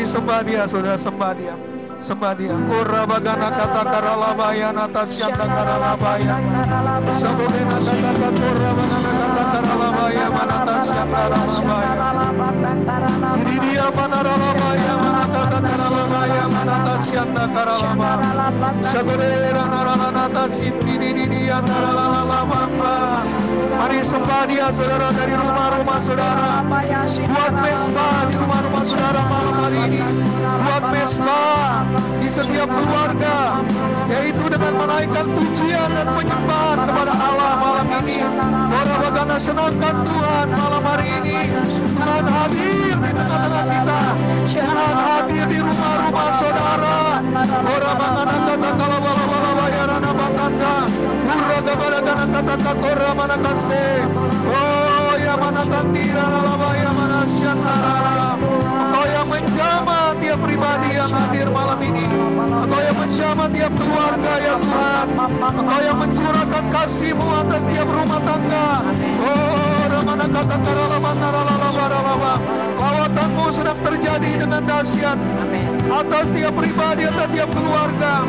sembah Dia, saudara, sembah Dia. Sembah Dia. Ora bagana kata karalabaya natasyanda karalabaya. Sabogena kata ora bagana kata karalabaya manatasyanda karalabaya. Diri Dia manaralabaya manakata karalabaya manatasyanda karalabaya. Sabogena naralana sindiri Dia naralabaya. Mari sembah Dia, saudara, dari rumah-rumah saudara. Buat pesta di rumah-rumah saudara malam hari ini. Buat pesta di setiap keluarga, yaitu dengan menaikkan pujian dan penyembahan kepada Allah malam ini. Ora bagana senangkan Tuhan malam hari ini. Tuhan hadir di tengah-tengah kita. Tuhan hadir di rumah-rumah saudara. Ora bagana kata kalau bala-bala yarana batanda. Ura gabara kata ora mana kasih. Oh ya mana tandira lalabaya mana syantara. Engkau yang menjamah tiap pribadi yang hadir malam ini. Engkau yang menjamah tiap keluarga ya Tuhan. Engkau yang mencurahkan kasih-Mu atas tiap rumah tangga. Oh ramana kata karalama. Lawatan-Mu sedang terjadi dengan dahsyat atas tiap pribadi, atas tiap keluarga.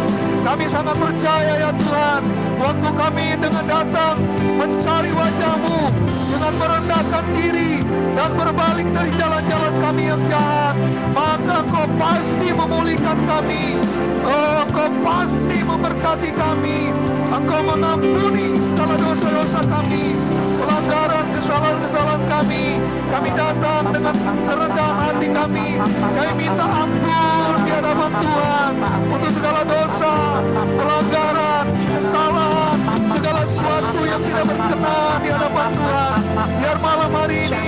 Kami sangat percaya ya Tuhan, waktu kami dengan datang mencari wajah-Mu, dengan merendahkan diri dan berbalik dari jalan-jalan kami yang jahat, maka Engkau pasti memulihkan kami. Oh, Engkau pasti memberkati kami. Engkau mengampuni segala dosa-dosa kami, pelanggaran, kesalahan-kesalahan kami. Kami datang dengan kerendahan hati kami. Kami minta ampun di hadapan Tuhan untuk segala dosa, pelanggaran, kesalahan, segala sesuatu yang tidak berkenan di hadapan Tuhan. Biar malam hari ini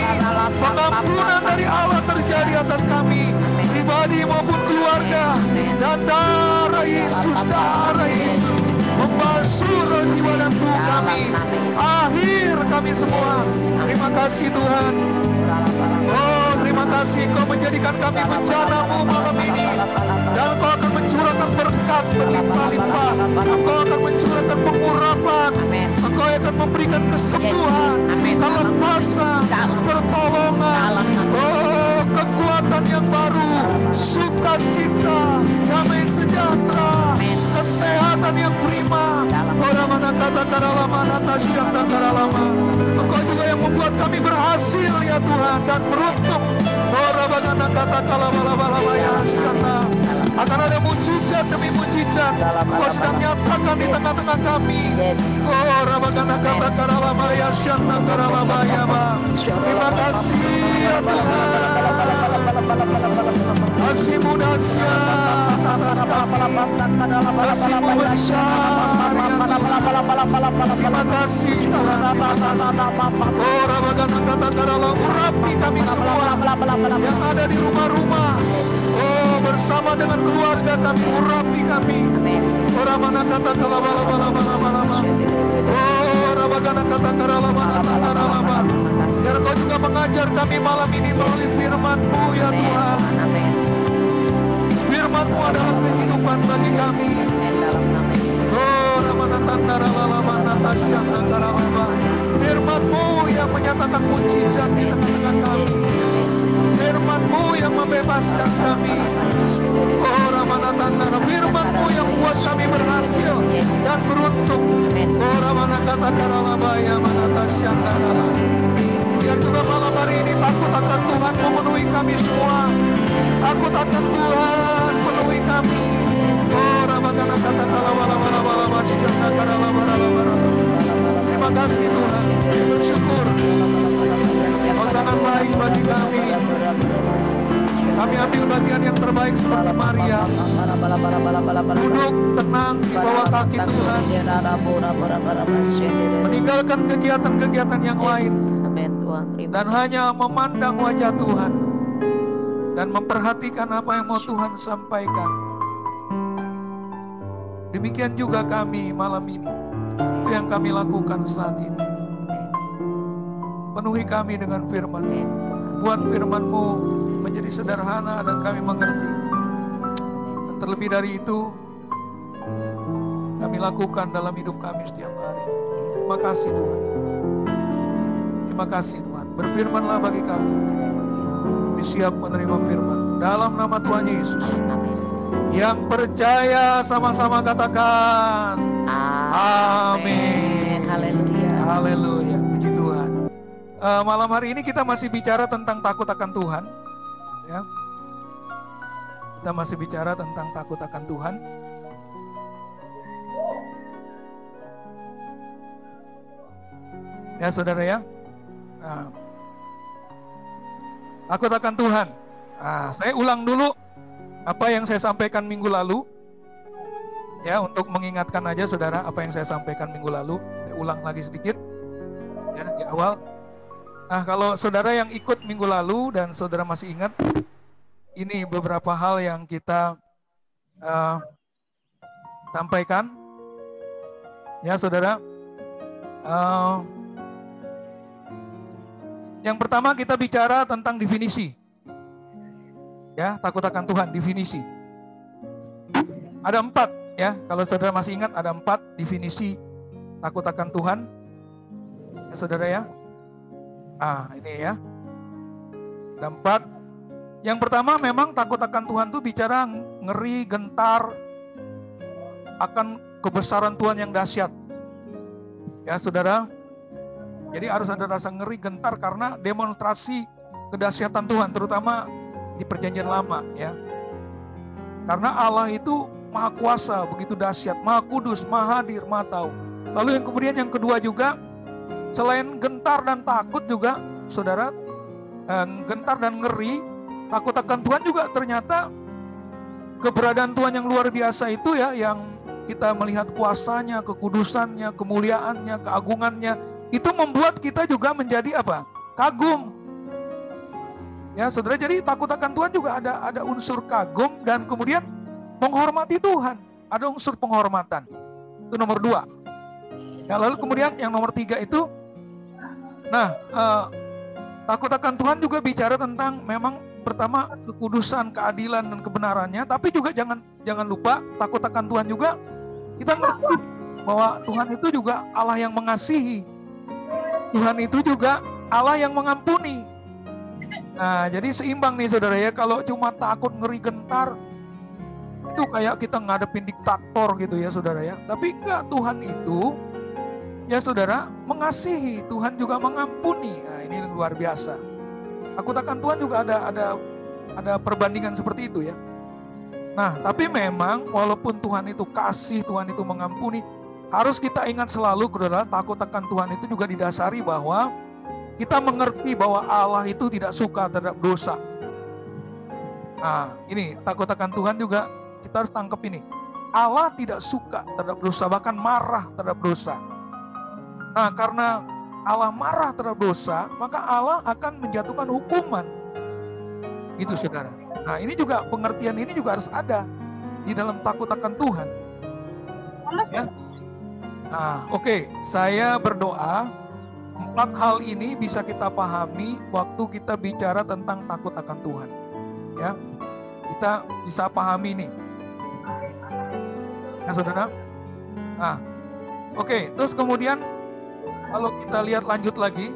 pengampunan dari Allah terjadi atas kami, pribadi maupun keluarga. Dan darah Yesus membasuh jiwa dan tubuh kami. Akhir kami semua. Terima kasih Tuhan. Oh, terima kasih Kau menjadikan kami bencana-Mu malam ini. Dan Kau akan mencurahkan berkat berlimpah-limpah. Engkau akan mencurahkan pengurapan. Engkau akan memberikan kesembuhan, kelepasan, pertolongan. Oh, kekuatan yang baru, sukacita, damai sejahtera, kesehatan yang prima. Orang mana kata karalama natasyanda karalama. Engkau juga yang membuat kami berhasil ya Tuhan dan beruntung. Orang bagana kata kalabala ya syata. Akan ada mujizat demi mujizat. Engkau sedang nyatakan di tengah-tengah kami. Orang bagana kata karalama ya syata karalama ya ma. Terima kasih ya Tuhan. Kasih-Mu dahsyat atas kami. Kasih-Mu besar ya Tuhan. Terima kasih Tuhan. Oh Rabagana kata karala urapi kami semua yang ada di rumah-rumah. Oh bersama dengan keluarga kami, urapi kami. Oh Rabagana kata kalabala. Oh Rabagana kata karala mana. Biar Kau juga mengajar kami malam ini melalui firman-Mu ya Tuhan. Firman-Mu adalah kehidupan bagi kami. Oh ramana tandara lalama natasyanda karalama. Firman-Mu yang menyatakan mujizat di tengah-tengah kami. Firman-Mu yang membebaskan kami. Oh ramana tandara. Firman-Mu yang membuat kami berhasil dan beruntung. Oh ramana kata karalama ya manatasyanda karalama. Biar juga malam hari ini takut akan Tuhan memenuhi kami semua. Takut akan Tuhan penuhi kami. Oh ramagana kata kalabala syanda karalama. Terima kasih Tuhan. Bersyukur Kau sangat baik bagi kami. Kami ambil bagian yang terbaik seperti Maria. Duduk tenang di bawah kaki Tuhan. Meninggalkan kegiatan-kegiatan yang lain. Dan hanya memandang wajah Tuhan. Dan memperhatikan apa yang mau Tuhan sampaikan. Demikian juga kami malam ini. Itu yang kami lakukan saat ini. Penuhi kami dengan firman. Buat firman-Mu menjadi sederhana dan kami mengerti. Dan terlebih dari itu, kami lakukan dalam hidup kami setiap hari. Terima kasih Tuhan. Terima kasih Tuhan. Berfirmanlah bagi kami. siap menerima firman. Dalam nama Tuhan Yesus. Yang percaya sama-sama katakan amin. Haleluya. Haleluya. Puji Tuhan. Malam hari ini kita masih bicara tentang takut akan Tuhan. Ya. Kita masih bicara tentang takut akan Tuhan. Ya saudara ya. Takut akan Tuhan. Saya ulang dulu apa yang saya sampaikan minggu lalu. Ya, untuk mengingatkan aja saudara apa yang saya sampaikan minggu lalu. Saya ulang lagi sedikit. Ya, di awal. Nah, kalau saudara yang ikut minggu lalu dan saudara masih ingat, ini beberapa hal yang kita sampaikan. Ya, saudara. Yang pertama kita bicara tentang definisi. Ya, takut akan Tuhan, definisi. Ada 4 ya, kalau saudara masih ingat ada 4 definisi takut akan Tuhan. Ya, saudara ya. Ini ya. Ada 4. Yang pertama memang takut akan Tuhan itu bicara ngeri, gentar akan kebesaran Tuhan yang dahsyat. Ya, saudara. Jadi harus ada rasa ngeri, gentar karena demonstrasi kedahsyatan Tuhan, terutama di Perjanjian Lama ya. Karena Allah itu Maha Kuasa, begitu dahsyat, Maha Kudus, Maha Hadir, Maha Tahu. Lalu yang kedua juga, selain gentar dan takut juga, saudara, gentar dan ngeri, takut akan Tuhan juga ternyata keberadaan Tuhan yang luar biasa itu ya, yang kita melihat kuasanya, kekudusannya, kemuliaannya, keagungannya, itu membuat kita juga menjadi apa? Kagum. Ya, saudara, jadi takut akan Tuhan juga ada unsur kagum dan kemudian menghormati Tuhan. Ada unsur penghormatan. Itu nomor 2. Ya, lalu kemudian yang nomor 3 itu, takut akan Tuhan juga bicara tentang memang pertama kekudusan, keadilan dan kebenarannya, tapi juga jangan lupa takut akan Tuhan juga kita ngerti bahwa Tuhan itu juga Allah yang mengasihi. Tuhan itu juga Allah yang mengampuni. Nah, jadi seimbang nih saudara ya. Kalau cuma takut, ngeri, gentar, itu kayak kita ngadepin diktator gitu ya saudara ya. Tapi enggak, Tuhan itu ya saudara mengasihi, Tuhan juga mengampuni. Nah, ini luar biasa. Takut akan Tuhan juga ada perbandingan seperti itu ya. Nah, tapi memang walaupun Tuhan itu kasih, Tuhan itu mengampuni, harus kita ingat selalu, saudara, takut akan Tuhan itu juga didasari bahwa kita mengerti bahwa Allah itu tidak suka terhadap dosa. Nah, ini takut akan Tuhan juga kita harus tangkap ini. Allah tidak suka terhadap dosa, bahkan marah terhadap dosa. Nah, karena Allah marah terhadap dosa, maka Allah akan menjatuhkan hukuman. Itu saudara. Nah, ini juga pengertian ini juga harus ada di dalam takut akan Tuhan. Ya. Oke, saya berdoa 4 hal ini bisa kita pahami waktu kita bicara tentang takut akan Tuhan. Ya, kita bisa pahami ini. Ya, saudara. Oke, terus kemudian kalau kita lihat lanjut lagi,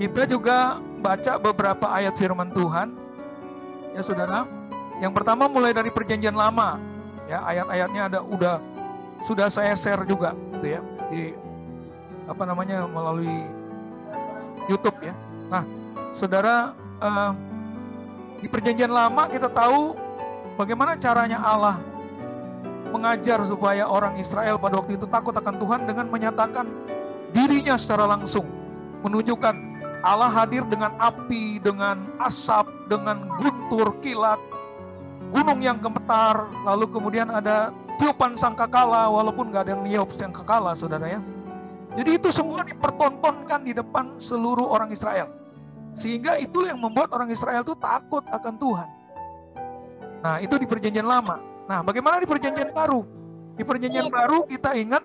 kita juga baca beberapa ayat firman Tuhan. Ya, saudara. Yang pertama mulai dari Perjanjian Lama. Ya, ayat-ayatnya sudah saya share juga gitu ya di melalui YouTube ya. Nah, saudara, di Perjanjian Lama kita tahu bagaimana caranya Allah mengajar supaya orang Israel pada waktu itu takut akan Tuhan dengan menyatakan dirinya secara langsung, menunjukkan Allah hadir dengan api, dengan asap, dengan guntur, kilat, gunung yang gemetar, lalu kemudian ada tiupan sangkakala, walaupun gak ada yang niup sangkakala, saudara ya. Jadi itu semua dipertontonkan di depan seluruh orang Israel. Sehingga itulah yang membuat orang Israel itu takut akan Tuhan. Nah, itu di Perjanjian Lama. Nah, bagaimana di Perjanjian Baru? Di Perjanjian Baru kita ingat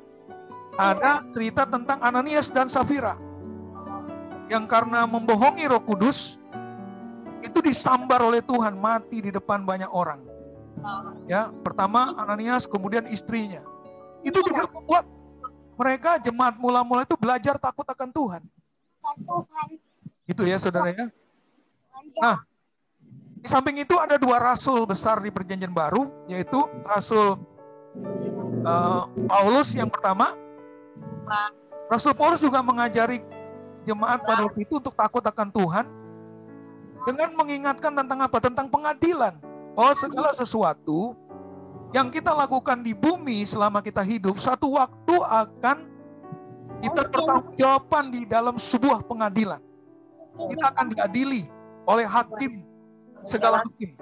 ada cerita tentang Ananias dan Safira yang karena membohongi Roh Kudus itu disambar oleh Tuhan, mati di depan banyak orang. Ya, pertama Ananias, kemudian istrinya. Itu juga membuat mereka jemaat mula-mula itu belajar takut akan Tuhan. Itu ya saudara ya. Nah, di samping itu ada dua rasul besar di Perjanjian Baru, yaitu Rasul Paulus yang pertama. Rasul Paulus juga mengajari jemaat pada waktu itu untuk takut akan Tuhan dengan mengingatkan tentang apa? Tentang pengadilan. Bahwa segala sesuatu yang kita lakukan di bumi selama kita hidup, satu waktu akan kita bertanggung di dalam sebuah pengadilan. Kita akan diadili oleh hakim, segala hakim.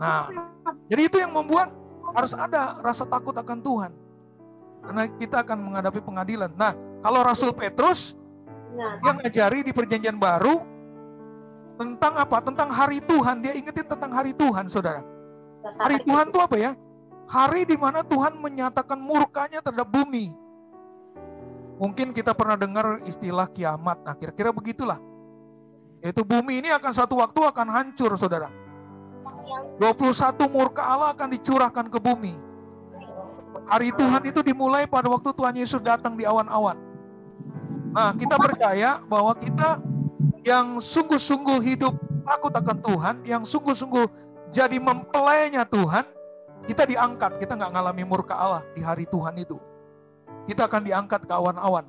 Nah, jadi itu yang membuat harus ada rasa takut akan Tuhan. Karena kita akan menghadapi pengadilan. Nah, kalau Rasul Petrus yang ngajari di Perjanjian Baru tentang apa? Tentang hari Tuhan. Dia ingetin tentang hari Tuhan, saudara. Hari Tuhan itu apa ya? Hari di mana Tuhan menyatakan murkanya terhadap bumi. Mungkin kita pernah dengar istilah kiamat. Nah, kira-kira begitulah. Yaitu bumi ini akan satu waktu akan hancur, saudara. 21 murka Allah akan dicurahkan ke bumi. Hari Tuhan itu dimulai pada waktu Tuhan Yesus datang di awan-awan. Nah, kita percaya bahwa kita yang sungguh-sungguh hidup takut akan Tuhan, yang sungguh-sungguh jadi mempelainya Tuhan, kita diangkat. Kita nggak ngalami murka Allah di hari Tuhan itu. Kita akan diangkat ke awan-awan.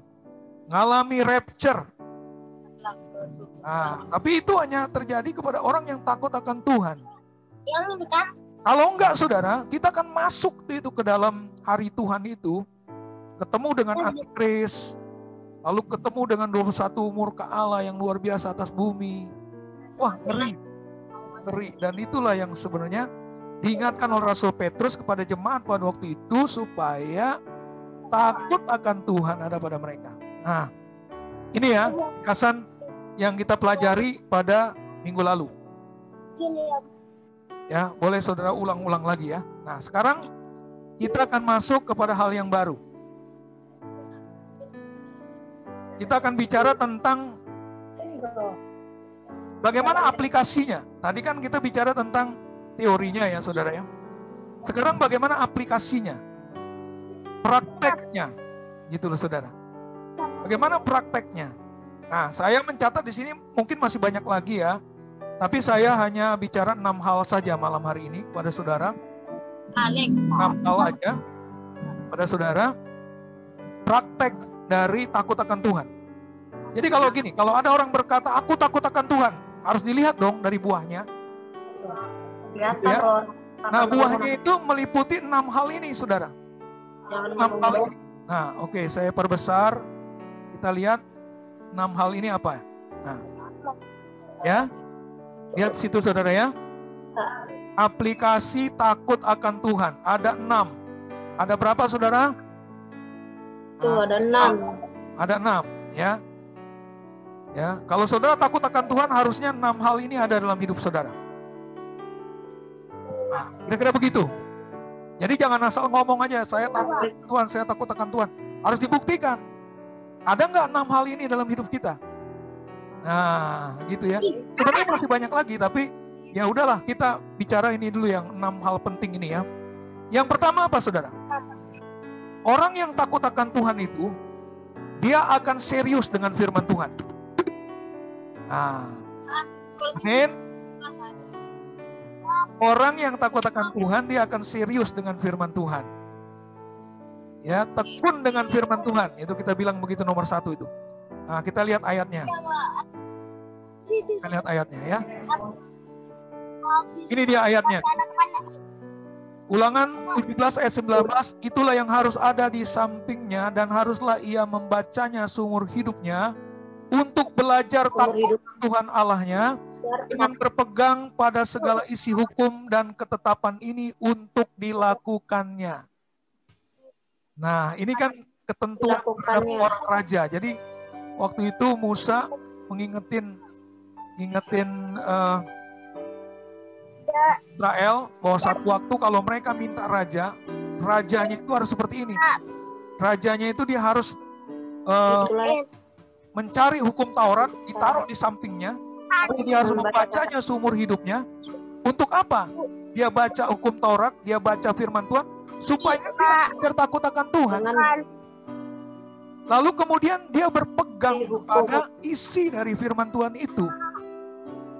Ngalami rapture. Nah, tapi itu hanya terjadi kepada orang yang takut akan Tuhan. Kalau enggak, saudara, kita akan masuk itu ke dalam hari Tuhan itu, ketemu dengan Antikris, lalu ketemu dengan 21 murka Allah yang luar biasa atas bumi. Wah, ngeri. Ngeri. Dan itulah yang sebenarnya diingatkan oleh Rasul Petrus kepada jemaat pada waktu itu supaya takut akan Tuhan ada pada mereka. Nah, ini ya kesan yang kita pelajari pada minggu lalu. Ya, boleh saudara ulang-ulang lagi ya. Nah, sekarang kita akan masuk kepada hal yang baru. Kita akan bicara tentang bagaimana aplikasinya. Tadi kan kita bicara tentang teorinya ya, saudara ya. Sekarang bagaimana aplikasinya? Prakteknya. Gitu loh, saudara. Bagaimana prakteknya? Nah, saya mencatat di sini mungkin masih banyak lagi ya. Tapi saya hanya bicara 6 hal saja malam hari ini pada saudara. 6 hal aja pada saudara. Praktek dari takut akan Tuhan. Jadi kalau gini, kalau ada orang berkata, aku takut akan Tuhan, harus dilihat dong dari buahnya. Ya. Nah, buahnya itu meliputi 6 hal ini, saudara. 6 hal ini. Nah, oke, saya perbesar. Kita lihat 6 hal ini apa. Nah, ya. Lihat situ saudara ya. Aplikasi takut akan Tuhan. Ada 6. Ada berapa saudara? Tuh ada 6. Ada 6 ya. Ya, kalau saudara takut akan Tuhan harusnya 6 hal ini ada dalam hidup saudara. Kira-kira begitu. Jadi jangan asal ngomong aja, saya takut akan Tuhan, saya takut akan Tuhan. Harus dibuktikan. Ada nggak 6 hal ini dalam hidup kita? Nah, gitu ya. Sebenarnya masih banyak lagi, tapi ya udahlah kita bicara ini dulu yang 6 hal penting ini ya. Yang pertama apa saudara? Orang yang takut akan Tuhan itu, dia akan serius dengan firman Tuhan. Nah, amin. Orang yang takut akan Tuhan, dia akan serius dengan firman Tuhan. Ya, tekun dengan firman Tuhan. Itu kita bilang begitu nomor 1 itu. Nah, kita lihat ayatnya. Kita lihat ayatnya ya. Ini dia ayatnya. Ulangan 17 ayat 19, itulah yang harus ada di sampingnya dan haruslah ia membacanya seumur hidupnya untuk belajar takut Tuhan Allahnya dengan berpegang pada segala isi hukum dan ketetapan ini untuk dilakukannya. Nah, ini kan ketentuan orang raja. Jadi waktu itu Musa mengingetin Israel bahwa satu waktu kalau mereka minta raja, rajanya itu harus seperti ini. Rajanya itu dia harus mencari hukum Taurat, ditaruh di sampingnya, lalu dia harus membacanya seumur hidupnya. Untuk apa? Dia baca hukum Taurat, dia baca firman Tuhan, supaya dia takut akan Tuhan. Lalu kemudian dia berpegang pada isi dari firman Tuhan itu.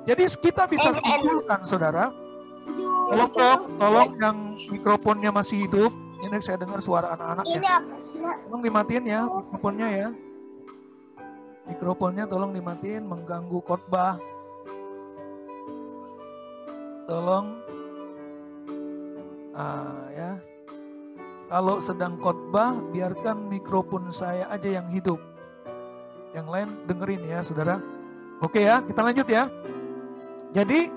Jadi kita bisa simpulkan, saudara. Tolong yang mikrofonnya masih hidup. Ini saya dengar suara anak-anak ya. Tolong dimatiin ya mikrofonnya ya. Mikrofonnya tolong dimatiin, mengganggu khotbah. Tolong. Ya. Kalau sedang khotbah, biarkan mikrofon saya aja yang hidup. Yang lain dengerin ya, saudara. Oke ya, kita lanjut ya. Jadi,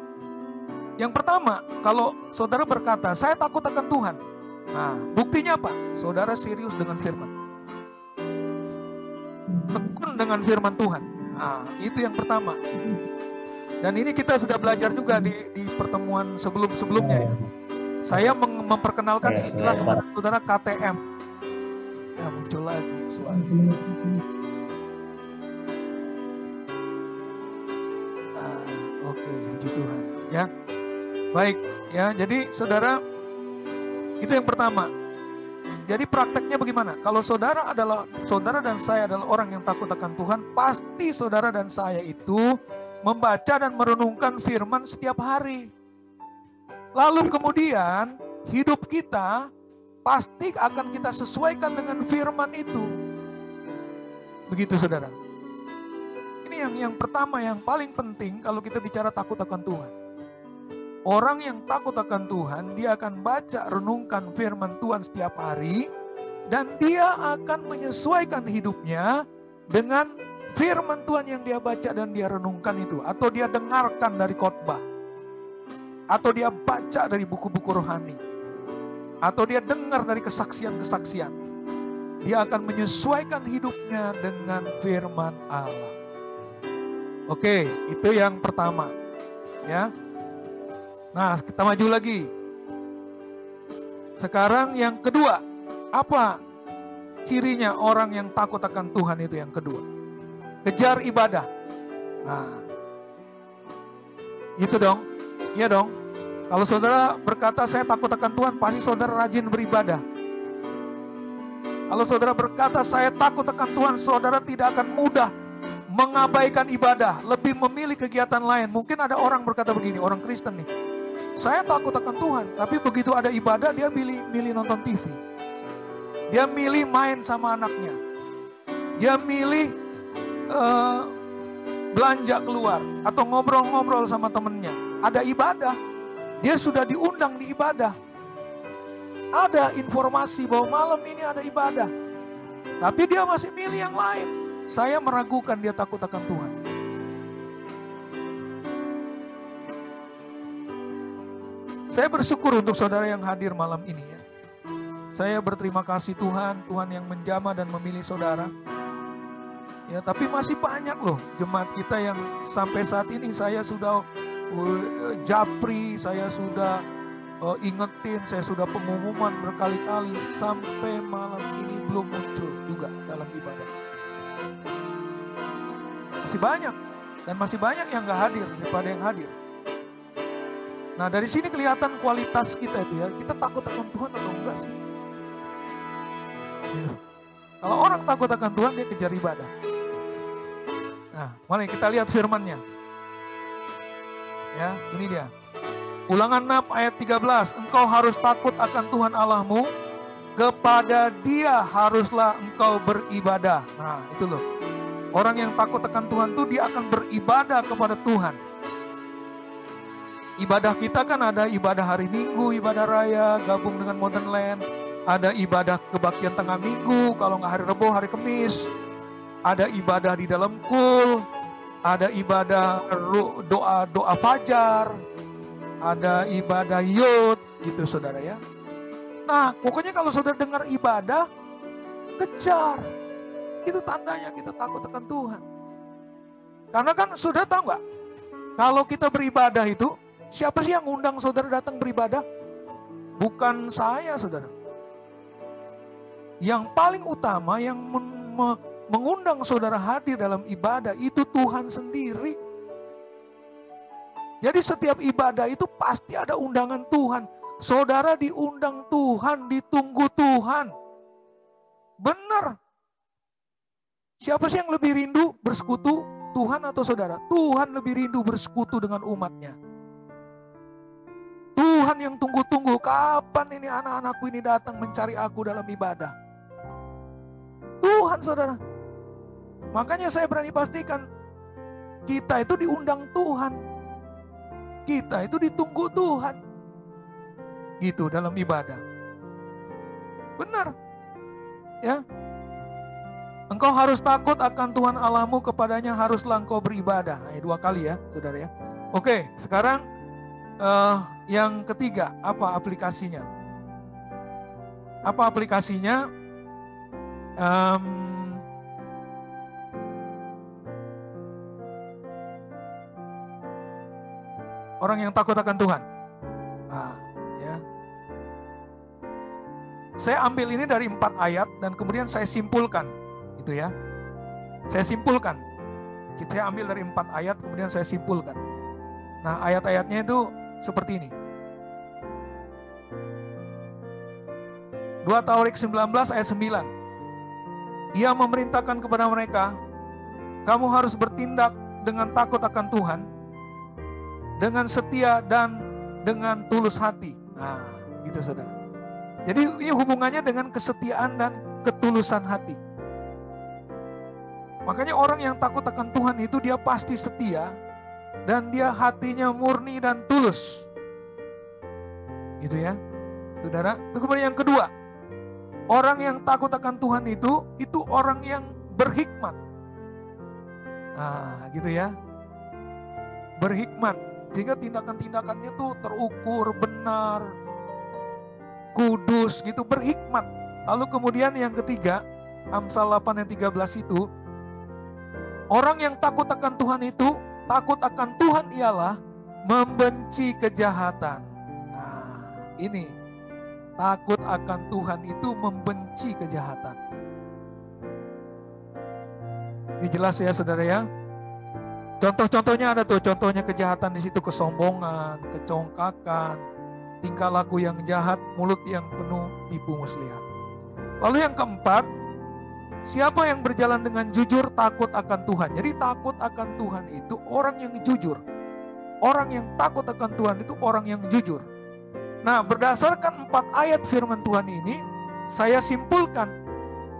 yang pertama, kalau saudara berkata, saya takut akan Tuhan. Nah, buktinya apa? Saudara serius dengan firman. Tekun dengan firman Tuhan. Nah, itu yang pertama. Dan ini kita sudah belajar juga di pertemuan sebelum-sebelumnya ya. Saya memperkenalkan istilah kepada saudara KTM. Ya, muncul lagi suara. Oke, puji Tuhan. Ya, baik. Ya, jadi saudara, itu yang pertama. Jadi prakteknya bagaimana? Kalau saudara dan saya adalah orang yang takut akan Tuhan, pasti saudara dan saya itu membaca dan merenungkan firman setiap hari. Lalu kemudian hidup kita pasti akan kita sesuaikan dengan firman itu. Begitu saudara. Ini yang pertama, yang paling penting kalau kita bicara takut akan Tuhan. Orang yang takut akan Tuhan, dia akan baca, renungkan firman Tuhan setiap hari, dan dia akan menyesuaikan hidupnya dengan firman Tuhan yang dia baca dan dia renungkan itu, atau dia dengarkan dari khotbah, atau dia baca dari buku-buku rohani, atau dia dengar dari kesaksian-kesaksian. Dia akan menyesuaikan hidupnya dengan firman Allah. Oke, itu yang pertama, ya. Nah, kita maju lagi. Sekarang yang kedua, apa cirinya orang yang takut akan Tuhan itu yang kedua? Kejar ibadah. Nah, itu dong. Iya dong. Kalau saudara berkata saya takut akan Tuhan, pasti saudara rajin beribadah. Kalau saudara berkata saya takut akan Tuhan, saudara tidak akan mudah mengabaikan ibadah, lebih memilih kegiatan lain. Mungkin ada orang berkata begini, orang Kristen nih. Saya takut akan Tuhan, tapi begitu ada ibadah dia milih nonton TV. Dia milih main sama anaknya. Dia milih belanja keluar atau ngobrol-ngobrol sama temennya. Ada ibadah, dia sudah diundang di ibadah. Ada informasi bahwa malam ini ada ibadah, tapi dia masih milih yang lain. Saya meragukan dia takut akan Tuhan. Saya bersyukur untuk saudara yang hadir malam ini ya. Saya berterima kasih Tuhan yang menjamah dan memilih saudara. Ya, tapi masih banyak loh jemaat kita yang sampai saat ini saya sudah japri, saya sudah ingetin, saya sudah pengumuman berkali-kali, sampai malam ini belum muncul juga dalam ibadah. Masih banyak, dan masih banyak yang gak hadir daripada yang hadir. Nah, dari sini kelihatan kualitas kita itu ya, kita takut akan Tuhan atau enggak sih? Ya. Kalau orang takut akan Tuhan, dia kejar ibadah. Nah, mari kita lihat firman-Nya. Ya, ini dia. Ulangan 6 ayat 13, engkau harus takut akan Tuhan Allahmu, kepada Dia haruslah engkau beribadah. Nah, itu loh. Orang yang takut akan Tuhan tuh dia akan beribadah kepada Tuhan. Ibadah kita kan ada ibadah hari Minggu, ibadah raya, gabung dengan Modern Land. Ada ibadah kebaktian tengah minggu, kalau nggak hari Rebo, hari Kamis. Ada ibadah di dalam kul. Ada ibadah doa fajar. Ada ibadah yud, gitu saudara ya. Nah, pokoknya kalau saudara dengar ibadah, kejar. Itu tandanya kita takut akan Tuhan. Karena kan saudara tahu nggak? Kalau kita beribadah itu, siapa sih yang undang saudara datang beribadah? Bukan saya, saudara. Yang paling utama yang mengundang saudara hadir dalam ibadah itu Tuhan sendiri. Jadi setiap ibadah itu pasti ada undangan Tuhan. Saudara diundang Tuhan, ditunggu Tuhan. Benar. Siapa sih yang lebih rindu bersekutu, Tuhan atau saudara? Tuhan lebih rindu bersekutu dengan umatnya. Tuhan yang tunggu-tunggu, kapan ini anak-anakku ini datang mencari aku dalam ibadah. Tuhan, saudara. Makanya saya berani pastikan, kita itu diundang Tuhan. Kita itu ditunggu Tuhan. Gitu dalam ibadah. Benar. Ya. Engkau harus takut akan Tuhan Allahmu, kepadanya haruslah engkau beribadah. Nah, 2 kali ya, saudara ya. Oke, sekarang yang ketiga, apa aplikasinya? Apa aplikasinya? Orang yang takut akan Tuhan. Nah, ya. Saya ambil ini dari 4 ayat dan kemudian saya simpulkan, gitu ya. Saya simpulkan. Kita ambil dari 4 ayat kemudian saya simpulkan. Nah, ayat-ayatnya itu seperti ini. 2 Tawarik 19 ayat 9. Ia memerintahkan kepada mereka, kamu harus bertindak dengan takut akan Tuhan, dengan setia dan dengan tulus hati. Nah, gitu saudara. Jadi ini hubungannya dengan kesetiaan dan ketulusan hati. Makanya orang yang takut akan Tuhan itu dia pasti setia dan dia hatinya murni dan tulus. Gitu ya. Saudara, kemudian yang kedua, orang yang takut akan Tuhan itu orang yang berhikmat. Nah, gitu ya. Berhikmat. Sehingga tindakan-tindakannya tuh terukur, benar, kudus gitu, berhikmat. Lalu kemudian yang ketiga, Amsal 8 ayat 13 itu, orang yang takut akan Tuhan itu, takut akan Tuhan ialah membenci kejahatan. Nah, ini takut akan Tuhan itu membenci kejahatan. Ini jelas ya saudara ya. Contoh-contohnya ada tuh, contohnya kejahatan di situ, kesombongan, kecongkakan, tingkah laku yang jahat, mulut yang penuh tipu muslihat. Lalu yang keempat, siapa yang berjalan dengan jujur takut akan Tuhan. Jadi takut akan Tuhan itu orang yang jujur. Orang yang takut akan Tuhan itu orang yang jujur. Nah, berdasarkan 4 ayat firman Tuhan ini, saya simpulkan,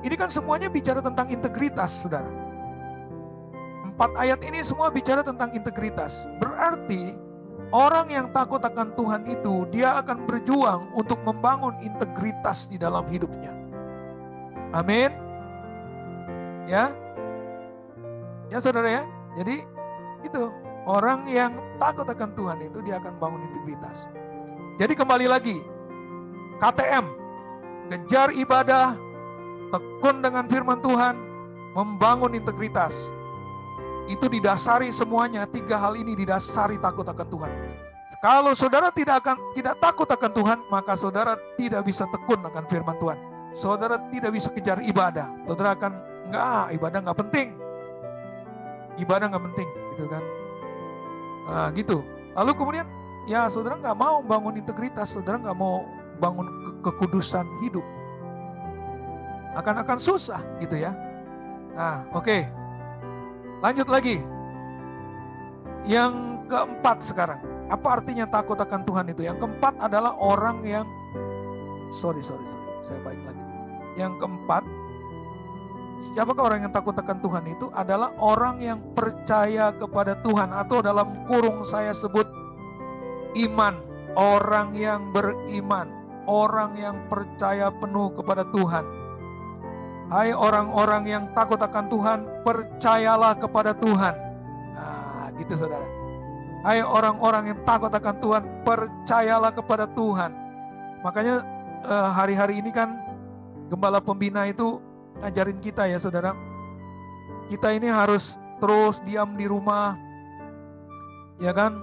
ini kan semuanya bicara tentang integritas, saudara. 4 ayat ini semua bicara tentang integritas. Berarti orang yang takut akan Tuhan itu, dia akan berjuang untuk membangun integritas di dalam hidupnya. Amin. Ya. Ya saudara ya. Jadi itu, orang yang takut akan Tuhan itu dia akan bangun integritas. Jadi kembali lagi, KTM, kejar ibadah, tekun dengan firman Tuhan, membangun integritas. Itu didasari semuanya, 3 hal ini didasari takut akan Tuhan. Kalau saudara tidak takut akan Tuhan, maka saudara tidak bisa tekun akan firman Tuhan. Saudara tidak bisa kejar ibadah. Saudara akan ibadah nggak penting. Ibadah nggak penting, gitu kan? Nah, gitu. Lalu kemudian, ya saudara nggak mau bangun integritas, saudara nggak mau bangun kekudusan hidup. Akan susah, gitu ya. Nah, oke. Lanjut lagi. Yang keempat sekarang. Apa artinya takut akan Tuhan itu? Yang keempat adalah orang yang sorry. Saya baik lagi. Yang keempat, siapakah orang yang takut akan Tuhan itu? Adalah orang yang percaya kepada Tuhan, atau dalam kurung saya sebut iman. Orang yang beriman, orang yang percaya penuh kepada Tuhan. Hai orang-orang yang takut akan Tuhan, percayalah kepada Tuhan. Nah, gitu saudara. Hai orang-orang yang takut akan Tuhan, percayalah kepada Tuhan. Makanya hari-hari ini kan gembala pembina itu ngajarin kita ya saudara. Kita ini harus terus diam di rumah, ya kan?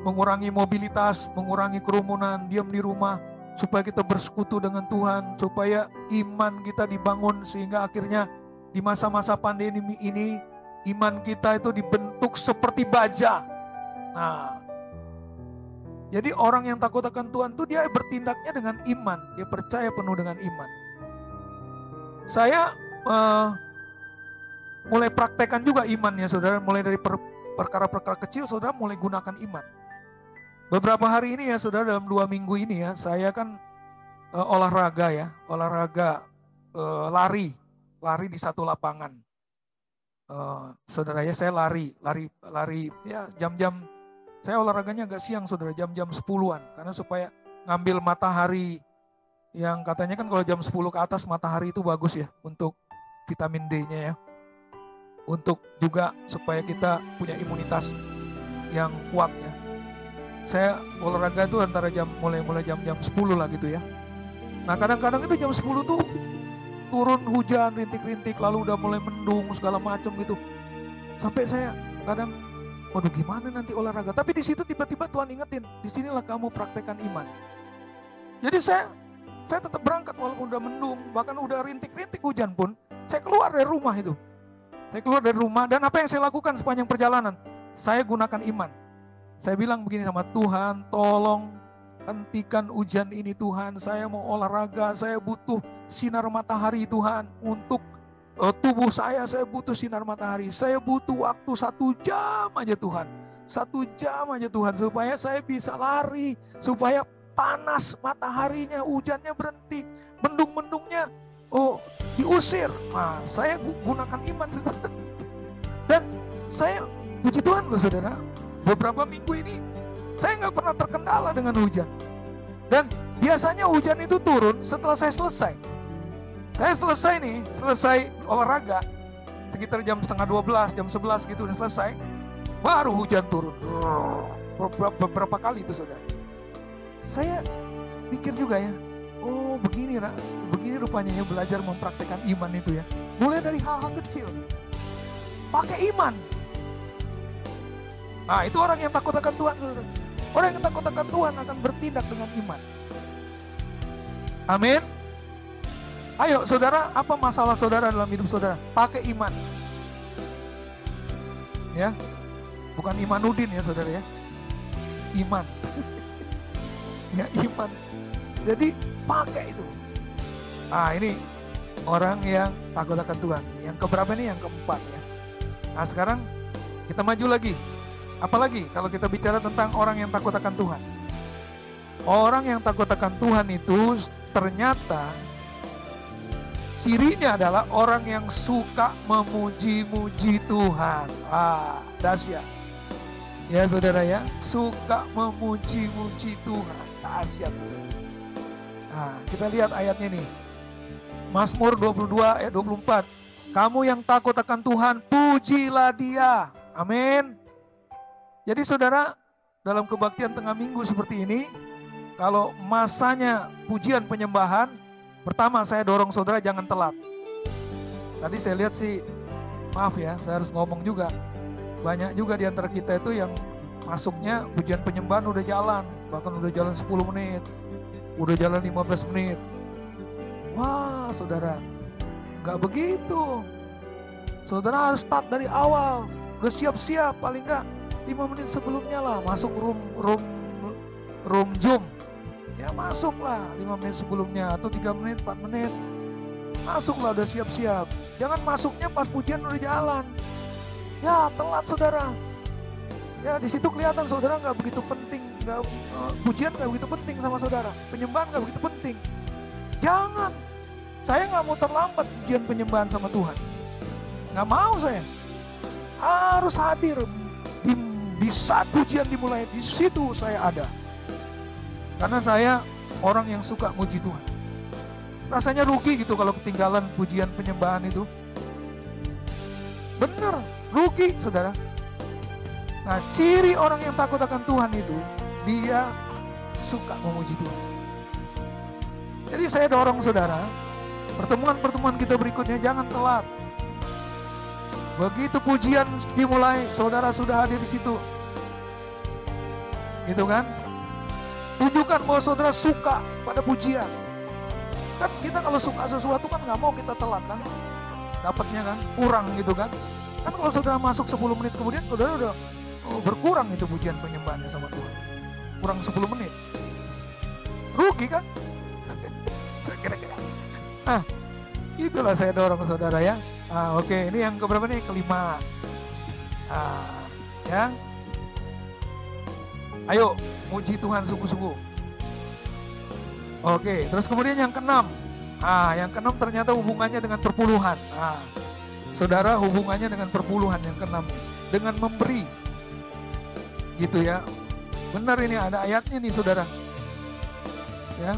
Mengurangi mobilitas, mengurangi kerumunan, diam di rumah. Supaya kita bersekutu dengan Tuhan, supaya iman kita dibangun, sehingga akhirnya di masa-masa pandemi ini, iman kita itu dibentuk seperti baja. Nah, jadi orang yang takut akan Tuhan itu dia bertindaknya dengan iman, dia percaya penuh dengan iman. Saya mulai praktekkan juga imannya saudara, mulai dari perkara-perkara kecil saudara mulai gunakan iman. Beberapa hari ini ya saudara, dalam 2 minggu ini ya, saya kan olahraga lari di satu lapangan. Saudara ya, saya lari ya, jam-jam saya olahraganya agak siang saudara, jam-jam 10-an, karena supaya ngambil matahari yang katanya kan kalau jam 10 ke atas matahari itu bagus ya untuk vitamin D-nya ya. Untuk juga supaya kita punya imunitas yang kuat ya. Saya olahraga itu antara mulai jam-jam 10 lah gitu ya. Nah kadang-kadang itu jam 10 tuh turun hujan rintik-rintik, lalu udah mulai mendung segala macam gitu. Sampai saya kadang, waduh gimana nanti olahraga. Tapi di situ tiba-tiba Tuhan ingetin, disinilah kamu praktekkan iman. Jadi saya tetap berangkat walaupun udah mendung, bahkan udah rintik-rintik hujan pun, saya keluar dari rumah itu. Saya keluar dari rumah, dan apa yang saya lakukan sepanjang perjalanan? Saya gunakan iman. Saya bilang begini sama Tuhan, tolong hentikan hujan ini Tuhan. Saya mau olahraga, saya butuh sinar matahari Tuhan. Untuk tubuh saya butuh sinar matahari. Saya butuh waktu 1 jam aja Tuhan. 1 jam aja Tuhan, supaya saya bisa lari. Supaya panas mataharinya, hujannya berhenti. Mendung-mendungnya diusir. Nah, saya gunakan iman. Dan saya puji Tuhan loh saudara, beberapa minggu ini saya nggak pernah terkendala dengan hujan. Dan biasanya hujan itu turun setelah saya selesai. Saya selesai olahraga sekitar jam 11:30, jam 11 gitu udah selesai, baru hujan turun. Beberapa kali itu saudara. Saya pikir juga ya, oh begini rupanya ya belajar mempraktekkan iman itu ya. Mulai dari hal-hal kecil. Pakai iman. Nah itu orang yang takut akan Tuhan saudara. Orang yang takut akan Tuhan akan bertindak dengan iman. Amin. Ayo saudara, apa masalah saudara dalam hidup saudara? Pakai iman. Ya. Bukan Imanudin ya saudara ya. Iman. Ya iman. Jadi pakai itu. Ah ini orang yang takut akan Tuhan. Yang keberapa nih? Yang keempat ya. Nah sekarang kita maju lagi. Apalagi kalau kita bicara tentang orang yang takut akan Tuhan. Orang yang takut akan Tuhan itu ternyata cirinya adalah orang yang suka memuji-muji Tuhan. Ah, dahsyat. Ya saudara ya, suka memuji-muji Tuhan. Dahsyat saudara. Nah, kita lihat ayatnya nih. Mazmur 22 ayat 24. Kamu yang takut akan Tuhan, pujilah Dia. Amin. Jadi saudara, dalam kebaktian tengah minggu seperti ini, kalau masanya pujian penyembahan, pertama saya dorong saudara jangan telat. Tadi saya lihat sih, maaf ya, saya harus ngomong juga. Banyak juga di antara kita itu yang masuknya pujian penyembahan udah jalan, bahkan udah jalan 10 menit, udah jalan 15 menit. Wah saudara, gak begitu. Saudara harus start dari awal, udah siap-siap paling gak 5 menit sebelumnya lah, masuk room Zoom. Ya masuklah 5 menit sebelumnya, atau 3 menit, 4 menit. Masuklah udah siap-siap. Jangan masuknya pas pujian udah jalan. Ya telat saudara. Ya di situ kelihatan saudara nggak begitu penting, pujian nggak begitu penting sama saudara, penyembahan nggak begitu penting. Jangan. Saya nggak mau terlambat pujian penyembahan sama Tuhan. Nggak mau saya. Harus hadir. Di saat pujian dimulai, di situ saya ada. Karena saya orang yang suka muji Tuhan. Rasanya rugi gitu kalau ketinggalan pujian penyembahan itu. Bener, rugi saudara. Nah ciri orang yang takut akan Tuhan itu, dia suka memuji Tuhan. Jadi saya dorong saudara, pertemuan-pertemuan kita berikutnya jangan telat. Begitu pujian dimulai, saudara sudah hadir di situ. Gitu kan? Tunjukkan bahwa saudara suka pada pujian. Kan kita kalau suka sesuatu kan nggak mau kita telat kan? Dapatnya kan kurang gitu kan? Kan kalau saudara masuk 10 menit kemudian, saudara udah berkurang itu pujian penyembahannya sama Tuhan. Kurang 10 menit. Rugi kan? Kira-kira. Nah, itulah saya dorong saudara ya. Oke, ini yang keberapa nih? Kelima. Ya. Ayo, muji Tuhan sungguh-sungguh. Oke, terus kemudian yang keenam. Yang keenam ternyata hubungannya dengan perpuluhan. Saudara, hubungannya dengan perpuluhan yang keenam, dengan memberi. Gitu ya. Benar, ini ada ayatnya nih, Saudara. Ya.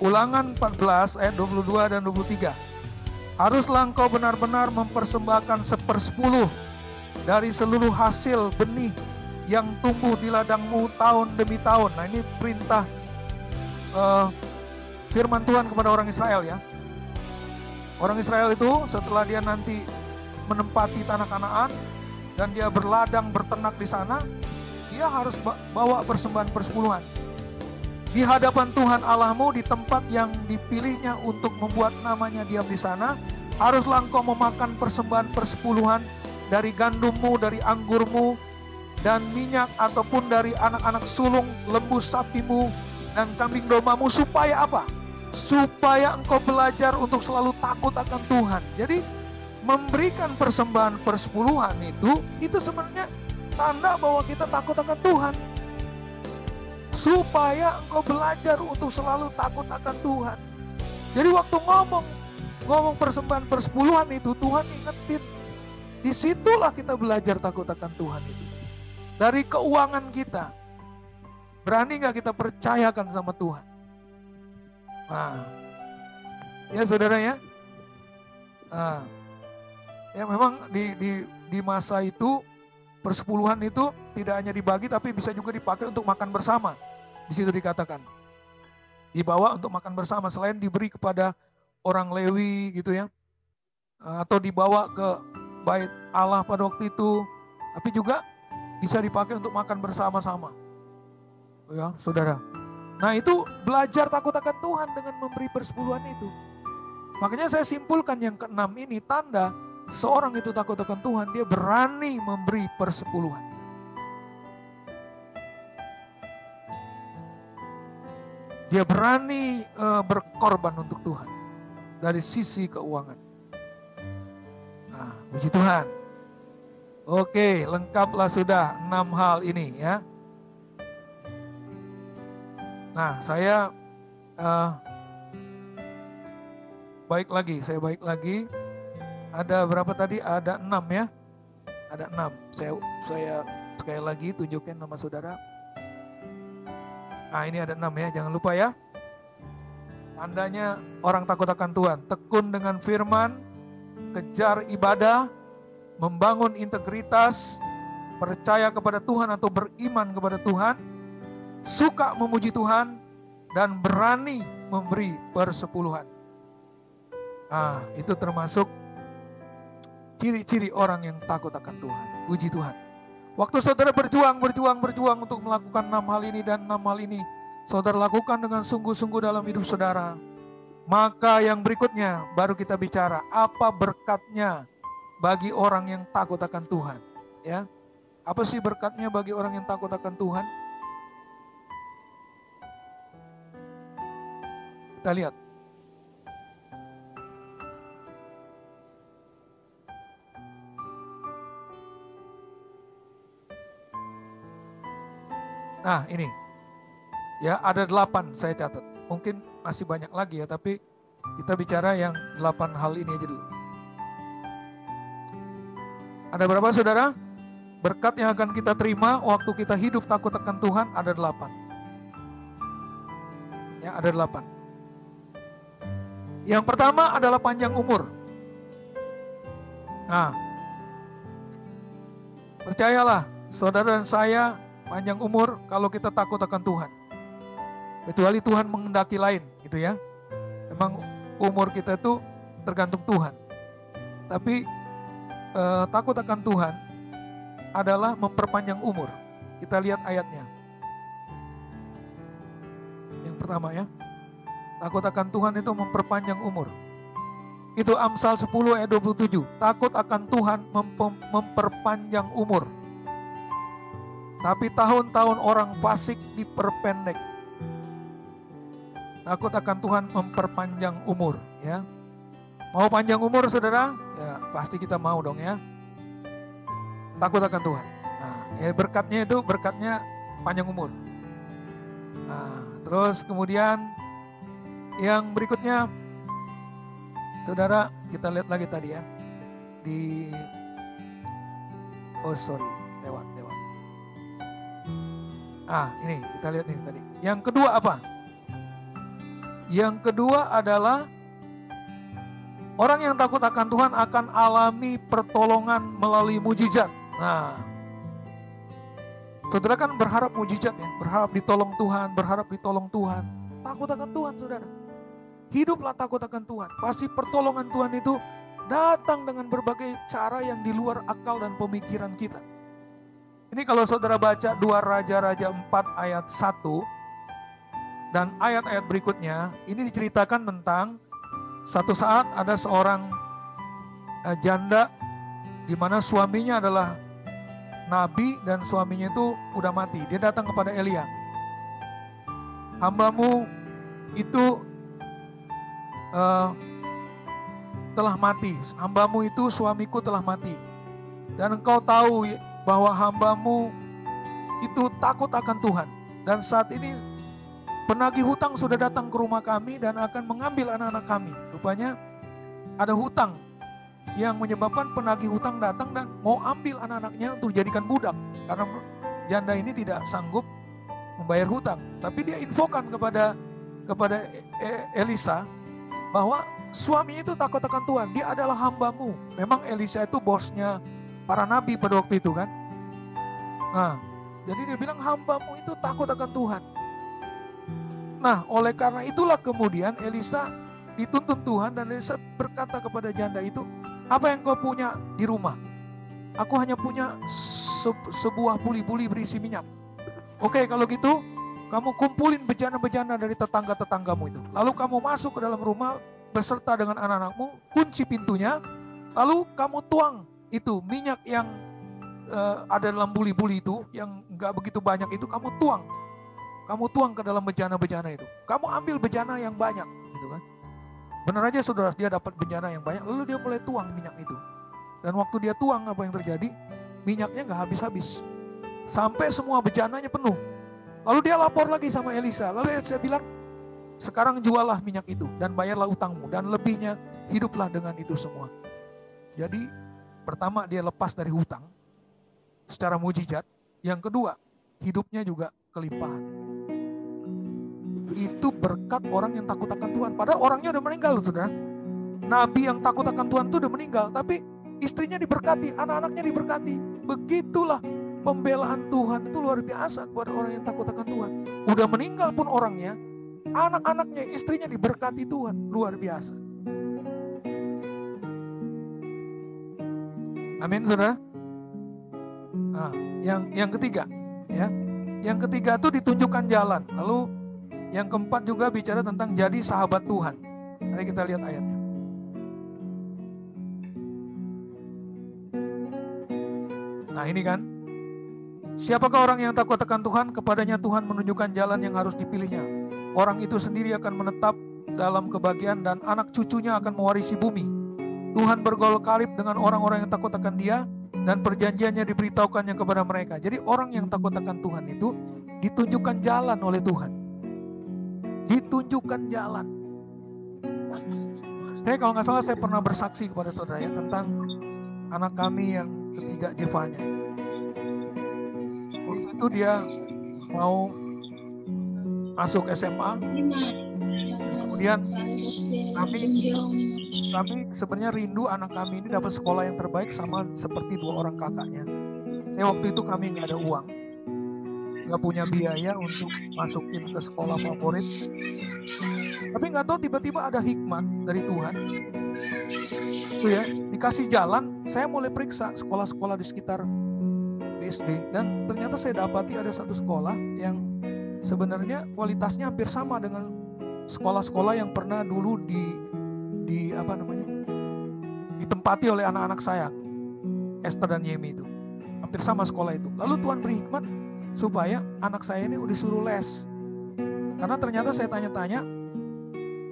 Ulangan 14 ayat 22 dan 23. Haruslah engkau benar-benar mempersembahkan 1/10 dari seluruh hasil benih yang tumbuh di ladangmu tahun demi tahun. Nah, ini perintah firman Tuhan kepada orang Israel ya. Orang Israel itu setelah dia nanti menempati tanah Kanaan dan dia berladang berternak di sana, dia harus bawa persembahan persepuluhan di hadapan Tuhan Allahmu di tempat yang dipilihnya untuk membuat namanya diam di sana. Haruslah engkau memakan persembahan persepuluhan dari gandummu, dari anggurmu, dan minyak, ataupun dari anak-anak sulung lembu sapimu dan kambing dombamu. Supaya apa? Supaya engkau belajar untuk selalu takut akan Tuhan. Jadi memberikan persembahan persepuluhan itu sebenarnya tanda bahwa kita takut akan Tuhan. Supaya engkau belajar untuk selalu takut akan Tuhan. Jadi waktu ngomong persembahan persepuluhan itu, Tuhan ingetin. Disitulah kita belajar takut akan Tuhan itu. Dari keuangan kita. Berani gak kita percayakan sama Tuhan? Ya saudara ya. Ya memang di masa itu persepuluhan itu tidak hanya dibagi tapi bisa juga dipakai untuk makan bersama. Di situ dikatakan dibawa untuk makan bersama, selain diberi kepada orang Lewi gitu ya, atau dibawa ke bait Allah pada waktu itu, tapi juga bisa dipakai untuk makan bersama-sama. Ya, saudara. Nah, itu belajar takut akan Tuhan dengan memberi persepuluhan itu. Makanya saya simpulkan yang keenam ini tanda seorang itu takut akan Tuhan, dia berani memberi persepuluhan. Dia berani berkorban untuk Tuhan dari sisi keuangan. Puji Tuhan. Oke, lengkaplah sudah 6 hal ini ya. Nah, saya baik lagi. Ada berapa tadi? Ada 6 ya. Ada 6. Saya sekali lagi tunjukin nama saudara. Ini ada 6 ya, jangan lupa ya. Tandanya orang takut akan Tuhan. Tekun dengan firman, kejar ibadah, membangun integritas, percaya kepada Tuhan atau beriman kepada Tuhan, suka memuji Tuhan, dan berani memberi persepuluhan. Itu termasuk ciri-ciri orang yang takut akan Tuhan. Puji Tuhan. Waktu saudara berjuang untuk melakukan 6 hal ini dan 6 hal ini, saudara lakukan dengan sungguh-sungguh dalam hidup saudara. Maka yang berikutnya baru kita bicara, apa berkatnya bagi orang yang takut akan Tuhan. Ya, apa sih berkatnya bagi orang yang takut akan Tuhan? Kita lihat. Nah ini, ya ada 8 saya catat. Mungkin masih banyak lagi ya, tapi kita bicara yang 8 hal ini aja dulu. Ada berapa saudara? Berkat yang akan kita terima waktu kita hidup takut akan Tuhan ada 8. Ya, ada 8. Yang pertama adalah panjang umur. Nah, percayalah saudara dan saya, panjang umur kalau kita takut akan Tuhan. Kecuali Tuhan menghendaki lain gitu ya. Memang umur kita itu tergantung Tuhan. Tapi takut akan Tuhan adalah memperpanjang umur. Kita lihat ayatnya. Yang pertama ya. Takut akan Tuhan itu memperpanjang umur. Itu Amsal 10 ayat 27. Takut akan Tuhan memperpanjang umur. Tapi tahun-tahun orang fasik Mau panjang umur saudara? Ya pasti kita mau dong ya. Takut akan Tuhan. Nah, ya berkatnya itu berkatnya panjang umur. Nah, terus kemudian yang berikutnya, saudara, kita lihat lagi tadi ya. Lewat. Ini kita lihat nih tadi. Yang kedua apa? Yang kedua adalah orang yang takut akan Tuhan akan alami pertolongan melalui mujizat. Nah, saudara kan berharap mujizat ya, berharap ditolong Tuhan, takut akan Tuhan saudara. Hiduplah takut akan Tuhan. Pasti pertolongan Tuhan itu datang dengan berbagai cara yang di luar akal dan pemikiran kita. Ini kalau saudara baca 2 Raja-Raja 4 ayat 1 dan ayat-ayat berikutnya, ini diceritakan tentang satu saat ada seorang janda di mana suaminya adalah nabi dan suaminya itu udah mati. Dia datang kepada Elia. Hambamu itu telah mati. Hambamu itu suamiku telah mati. Dan engkau tahu bahwa hambamu itu takut akan Tuhan. Dan saat ini penagih hutang sudah datang ke rumah kami dan akan mengambil anak-anak kami. Rupanya ada hutang yang menyebabkan penagih hutang datang dan mau ambil anak-anaknya untuk dijadikan budak. Karena janda ini tidak sanggup membayar hutang. Tapi dia infokan kepada Elisa bahwa suaminya itu takut akan Tuhan. Dia adalah hambamu. Memang Elisa itu bosnya para nabi pada waktu itu kan. Nah, jadi dia bilang hambamu itu takut akan Tuhan. Nah, oleh karena itulah kemudian Elisa dituntun Tuhan dan Elisa berkata kepada janda itu, apa yang kau punya di rumah? Aku hanya punya sebuah buli-buli berisi minyak. Oke, kalau gitu kamu kumpulin bejana-bejana dari tetangga-tetanggamu itu. Lalu kamu masuk ke dalam rumah beserta dengan anak-anakmu, kunci pintunya, lalu kamu tuang itu minyak yang ada dalam buli-buli itu, yang gak begitu banyak itu, kamu tuang ke dalam bejana-bejana itu. Kamu ambil bejana yang banyak, gitu kan? Benar aja saudara, dia dapat bejana yang banyak, lalu dia mulai tuang minyak itu. Dan waktu dia tuang, apa yang terjadi? Minyaknya gak habis-habis, sampai semua bejananya penuh. Lalu dia lapor lagi sama Elisa. Lalu Elisa bilang, sekarang jualah minyak itu dan bayarlah utangmu, dan lebihnya hiduplah dengan itu semua. Jadi pertama dia lepas dari hutang secara mujizat. Yang kedua, hidupnya juga kelimpahan. Itu berkat orang yang takut akan Tuhan. Padahal orangnya udah meninggal, saudara. Nabi yang takut akan Tuhan itu udah meninggal, tapi istrinya diberkati, anak-anaknya diberkati. Begitulah pembelaan Tuhan itu luar biasa kepada orang yang takut akan Tuhan. Udah meninggal pun orangnya, anak-anaknya, istrinya diberkati Tuhan, luar biasa. Amin, saudara. Nah, yang ketiga, ya, yang ketiga itu ditunjukkan jalan. Lalu yang keempat juga bicara tentang jadi sahabat Tuhan. Mari kita lihat ayatnya. Nah ini kan, siapakah orang yang takut akan Tuhan? Kepadanya Tuhan menunjukkan jalan yang harus dipilihnya. Orang itu sendiri akan menetap dalam kebahagiaan dan anak cucunya akan mewarisi bumi. Tuhan bergaul karib dengan orang-orang yang takut akan Dia dan perjanjiannya diberitahukannya kepada mereka. Jadi orang yang takut akan Tuhan itu ditunjukkan jalan oleh Tuhan. Ditunjukkan jalan. Kalau nggak salah saya pernah bersaksi kepada saudara ya tentang anak kami yang ketiga Jevanya. Waktu itu dia mau masuk SMA. Kemudian kami sebenarnya rindu anak kami ini dapat sekolah yang terbaik sama seperti dua orang kakaknya. Waktu itu kami nggak ada uang, nggak punya biaya untuk masukin ke sekolah favorit. Tapi nggak tahu tiba-tiba ada hikmat dari Tuhan. Itu ya, dikasih jalan, saya mulai periksa sekolah-sekolah di sekitar BSD dan ternyata saya dapati ada satu sekolah yang sebenarnya kualitasnya hampir sama dengan sekolah-sekolah yang pernah dulu ditempati oleh anak-anak saya, Esther dan Yemi itu. Hampir sama sekolah itu. Lalu Tuhan beri hikmat supaya anak saya ini udah disuruh les. Karena ternyata saya tanya-tanya,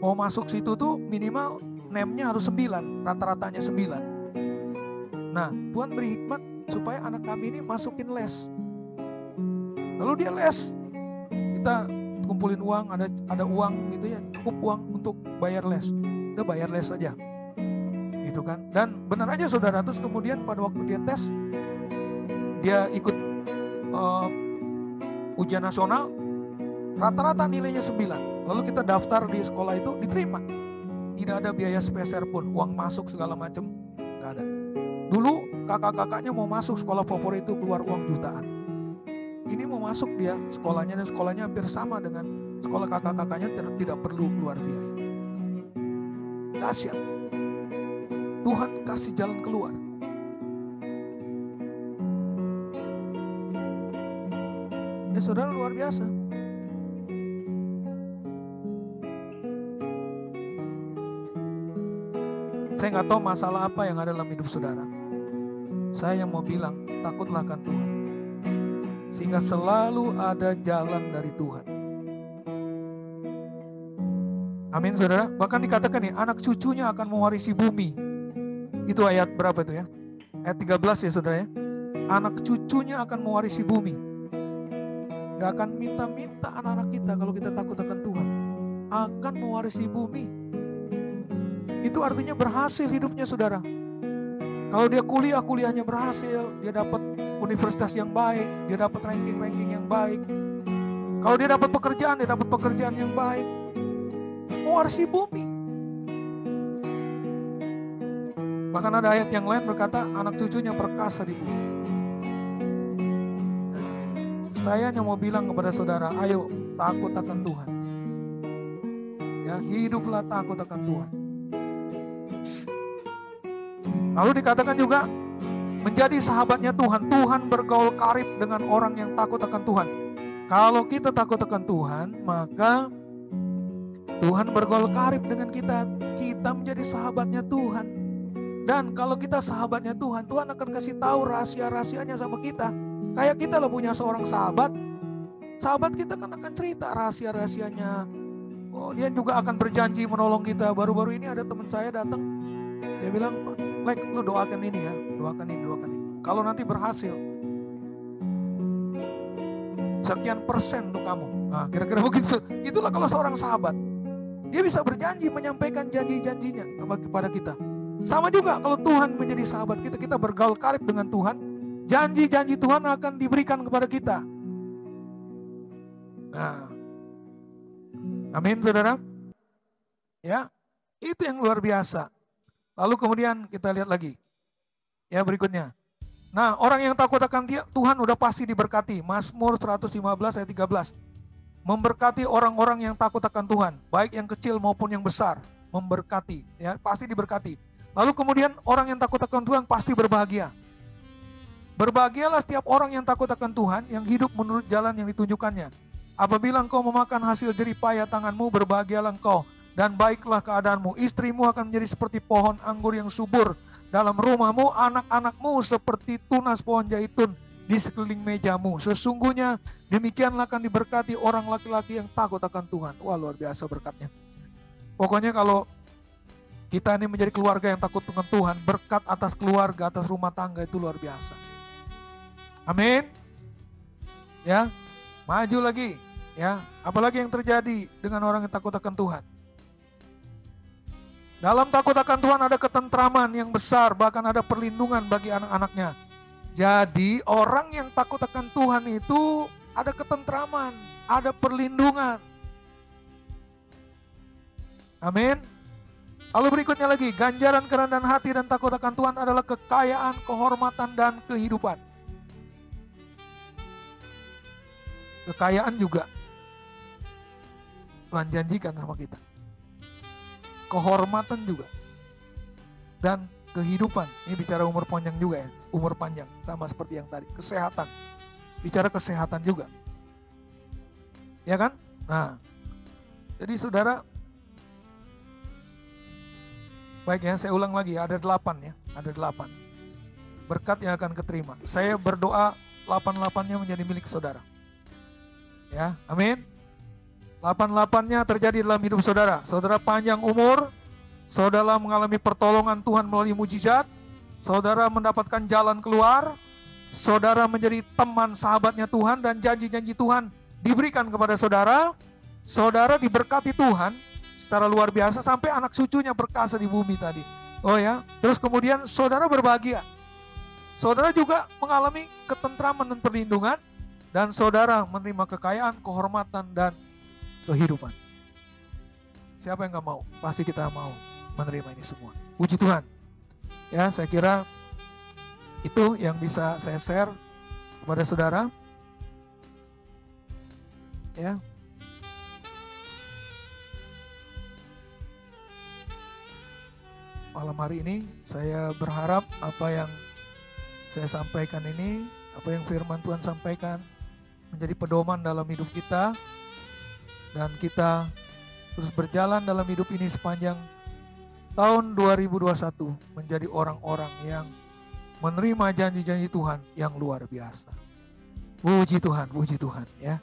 mau masuk situ tuh minimal NEM-nya harus 9, rata-ratanya 9. Nah, Tuhan beri hikmat supaya anak kami ini masukin les. Lalu dia les, kita kumpulin uang, ada uang gitu ya, cukup uang untuk bayar les. Udah bayar les aja, gitu kan. Dan benar aja saudara, terus kemudian pada waktu dia tes, dia ikut ujian nasional, rata-rata nilainya 9. Lalu kita daftar di sekolah itu, diterima. Tidak ada biaya sepeser pun, uang masuk segala macam nggak ada. Dulu kakak-kakaknya mau masuk sekolah favorit itu keluar uang jutaan. Ini mau masuk dia sekolahnya, dan sekolahnya hampir sama dengan sekolah kakak-kakaknya, tidak perlu keluar biaya. Dahsyat. Tuhan kasih jalan keluar. Ya saudara, luar biasa. Saya nggak tahu masalah apa yang ada dalam hidup saudara. Saya yang mau bilang, takutlah akan Tuhan. Sehingga selalu ada jalan dari Tuhan. Amin saudara. Bahkan dikatakan nih, anak cucunya akan mewarisi bumi. Itu ayat berapa itu ya? Ayat 13 ya saudara ya. Anak cucunya akan mewarisi bumi. Gak akan minta-minta anak-anak kita kalau kita takut akan Tuhan. Akan mewarisi bumi. Itu artinya berhasil hidupnya saudara. Kalau dia kuliah, kuliahnya berhasil. Dia dapat universitas yang baik. Dia dapat ranking-ranking yang baik. Kalau dia dapat pekerjaan yang baik. Mewarisi bumi. Bahkan ada ayat yang lain berkata, anak cucunya perkasa di bumi. Saya hanya mau bilang kepada saudara, ayo takut akan Tuhan. Ya, hiduplah takut akan Tuhan. Lalu dikatakan juga menjadi sahabatnya Tuhan. Tuhan bergaul karib dengan orang yang takut akan Tuhan. Kalau kita takut akan Tuhan, maka Tuhan bergaul karib dengan kita. Kita menjadi sahabatnya Tuhan. Dan kalau kita sahabatnya Tuhan, Tuhan akan kasih tahu rahasia-rahasianya sama kita. Kayak kita lah punya seorang sahabat. Sahabat kita kan akan cerita rahasia-rahasianya. Oh, dia juga akan berjanji menolong kita. Baru-baru ini ada teman saya datang. Dia bilang, Lek, lu doakan ini ya. Doakan ini. Kalau nanti berhasil, sekian persen untuk kamu. Nah, kira-kira begitu. Itulah kalau seorang sahabat. Dia bisa berjanji, menyampaikan janji-janjinya kepada kita. Sama juga kalau Tuhan menjadi sahabat kita, kita bergaul karib dengan Tuhan. Janji-janji Tuhan akan diberikan kepada kita. Nah, amin saudara. Ya, itu yang luar biasa. Lalu kemudian kita lihat lagi. Ya, berikutnya. Nah, orang yang takut akan dia, Tuhan udah pasti diberkati. Mazmur 115 ayat 13. Memberkati orang-orang yang takut akan Tuhan, baik yang kecil maupun yang besar, memberkati, ya, pasti diberkati. Lalu kemudian orang yang takut akan Tuhan pasti berbahagia. Berbahagialah setiap orang yang takut akan Tuhan, yang hidup menurut jalan yang ditunjukkannya. Apabila engkau memakan hasil jerih payah tanganmu, berbahagialah engkau, dan baiklah keadaanmu. Istrimu akan menjadi seperti pohon anggur yang subur dalam rumahmu, anak-anakmu seperti tunas pohon zaitun di sekeliling mejamu. Sesungguhnya demikianlah akan diberkati orang laki-laki yang takut akan Tuhan. Wah, luar biasa berkatnya. Pokoknya kalau kita ini menjadi keluarga yang takut dengan Tuhan, berkat atas keluarga, atas rumah tangga itu luar biasa. Amin. Ya, maju lagi. Ya, apalagi yang terjadi dengan orang yang takut akan Tuhan. Dalam takut akan Tuhan ada ketentraman yang besar, bahkan ada perlindungan bagi anak-anaknya. Jadi orang yang takut akan Tuhan itu ada ketentraman, ada perlindungan. Amin. Lalu berikutnya lagi, ganjaran kerendahan hati dan takut akan Tuhan adalah kekayaan, kehormatan, dan kehidupan. Kekayaan juga Tuhan janjikan sama kita. Kehormatan juga. Dan kehidupan. Ini bicara umur panjang juga ya. Umur panjang. Sama seperti yang tadi. Kesehatan. Bicara kesehatan juga. Ya kan? Nah. Jadi saudara. Baik ya, saya ulang lagi. Ada 8 ya. Ada 8. Berkat yang akan keterima. Saya berdoa 8-8-nya menjadi milik saudara. Ya, amin. 8-8-nya terjadi dalam hidup saudara. Saudara panjang umur, saudara mengalami pertolongan Tuhan melalui mujizat, saudara mendapatkan jalan keluar, saudara menjadi teman sahabatnya Tuhan dan janji-janji Tuhan diberikan kepada saudara, saudara diberkati Tuhan secara luar biasa sampai anak cucunya berkasa di bumi tadi. Oh ya, terus kemudian saudara berbahagia. Saudara juga mengalami ketentraman dan perlindungan, dan saudara menerima kekayaan, kehormatan, dan kehidupan. Siapa yang gak mau? Pasti kita mau menerima ini semua. Puji Tuhan. Ya, saya kira itu yang bisa saya share kepada saudara. Ya. Malam hari ini saya berharap apa yang saya sampaikan ini, apa yang firman Tuhan sampaikan menjadi pedoman dalam hidup kita, dan kita terus berjalan dalam hidup ini sepanjang tahun 2021 menjadi orang-orang yang menerima janji-janji Tuhan yang luar biasa. Puji Tuhan ya.